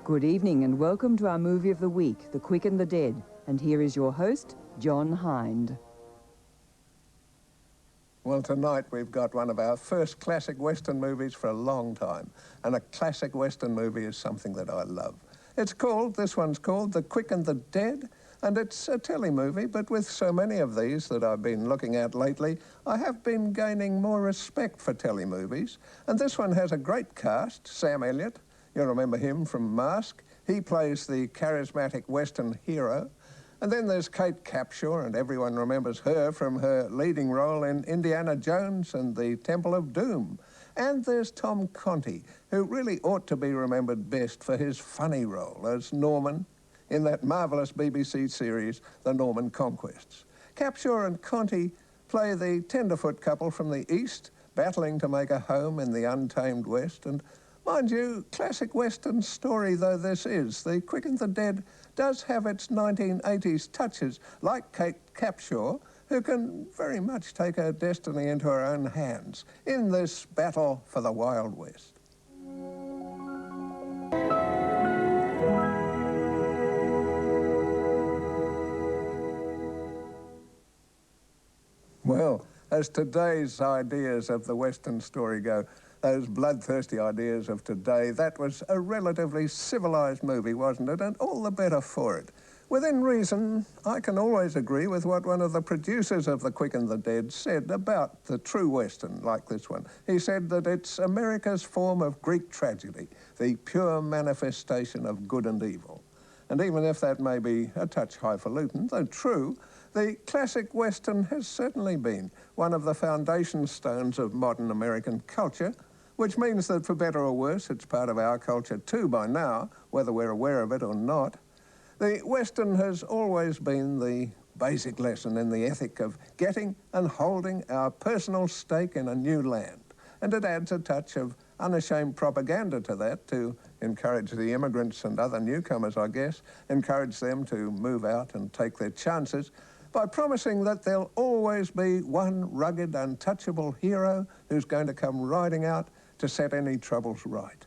Good evening and welcome to our movie of the week, The Quick and the Dead. And here is your host, John Hinde. Well, tonight we've got one of our first classic Western movies for a long time. And a classic Western movie is something that I love. This one's called The Quick and the Dead, and it's a telly-movie, but with so many of these that I've been looking at lately, I have been gaining more respect for telly-movies. And this one has a great cast. Sam Elliott, you'll remember him from Mask. He plays the charismatic Western hero. And then there's Kate Capshaw, and everyone remembers her from her leading role in Indiana Jones and the Temple of Doom. And there's Tom Conti, who really ought to be remembered best for his funny role as Norman in that marvellous BBC series, The Norman Conquests. Capshaw and Conti play the tenderfoot couple from the East, battling to make a home in the untamed West. And mind you, classic Western story though this is, The Quick and the Dead does have its 1980s touches, like Kate Capshaw, who can very much take her destiny into her own hands in this battle for the Wild West. Well, as today's ideas of the Western story go, those bloodthirsty ideas of today, that was a relatively civilised movie, wasn't it? And all the better for it. Within reason, I can always agree with what one of the producers of The Quick and the Dead said about the true Western, like this one. He said that it's America's form of Greek tragedy, the pure manifestation of good and evil. And even if that may be a touch highfalutin, though true, the classic Western has certainly been one of the foundation stones of modern American culture, which means that for better or worse, it's part of our culture too by now, whether we're aware of it or not. The Western has always been the basic lesson in the ethic of getting and holding our personal stake in a new land. And it adds a touch of unashamed propaganda to that to encourage the immigrants and other newcomers, I guess, encourage them to move out and take their chances by promising that there'll always be one rugged, untouchable hero who's going to come riding out to set any troubles right.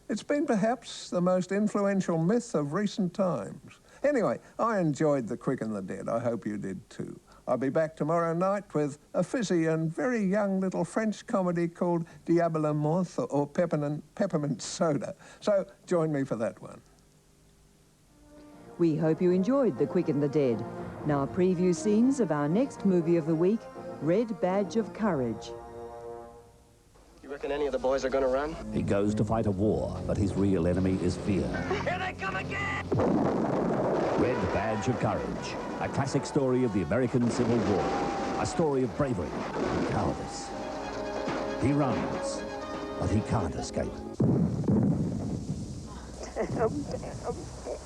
It's been perhaps the most influential myth of recent times. Anyway, I enjoyed The Quick and the Dead. I hope you did too. I'll be back tomorrow night with a fizzy and very young little French comedy called Diable à Menthe, or Peppermint Soda. So join me for that one. We hope you enjoyed The Quick and the Dead. Now preview scenes of our next movie of the week, Red Badge of Courage. You reckon any of the boys are gonna run? He goes to fight a war, but his real enemy is fear. Here they come again! Red Badge of Courage, a classic story of the American Civil War, a story of bravery and cowardice. He runs, but he can't escape.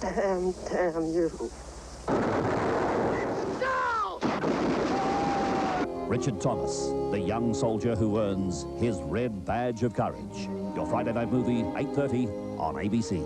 Damn you. No! Richard Thomas, the young soldier who earns his Red Badge of Courage. Your Friday night movie, 8:30 on ABC.